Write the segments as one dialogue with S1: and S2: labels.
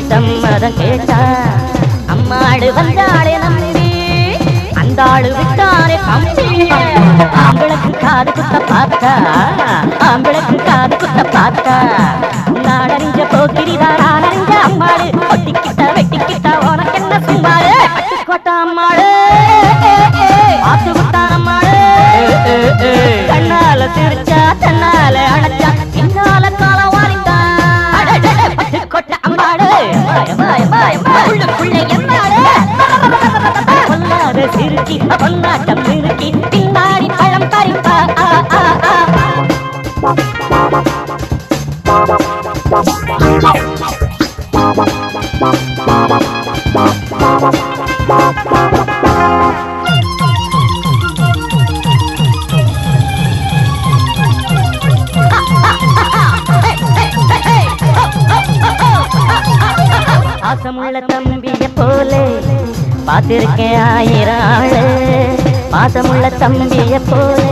S1: சம்மதம் கேட்டா அம்மாடு வந்தாளே நம்பி அந்த ஆளு விட்டாரே கம்பி ஆம்பளுக்கு காது குத்த பார்த்தா ஆம்பளுக்கு காது குத்த பார்த்தா நாடறிஞ்ச போக்கிரிதான் நான் அறிஞ்ச அம்மாடு ஒட்டிக்கிட்ட வெட்டிக்கிட்ட உனக்கு என்ன சும்மாடு கோட்டா அம்மாடு பார்த்து விட்டான் அம்மாடு கண்ணால சிரிச்சா தன்னால அணைச்சா பின்னால காலம் வாரித்தான் கொட்ட அம்மாடு உள்ளுக்குள்ளே எம்மாடு பொல்லாத சிறுக்கி பொன்னாட்டம் சிறுக்கி பின்னாடி பழம் பறிப்பா பாசமுள்ள தம்பிய போலே பார்த்திருக்கேன் ஆயிரம் ஆளு பாசமுள்ள தம்பிய போலே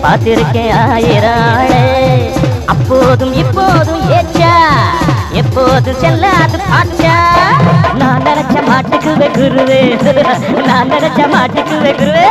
S1: பார்த்திருக்கேன் ஆயிரம் ஆளு அப்போதும் இப்போதும் ஏச்சா எப்போது செல்லாது பாச்சா நான் நினைச்ச மாட்டுக்கு வெகுருவே நான் நினைச்ச மாட்டுக்கு வெகுருவே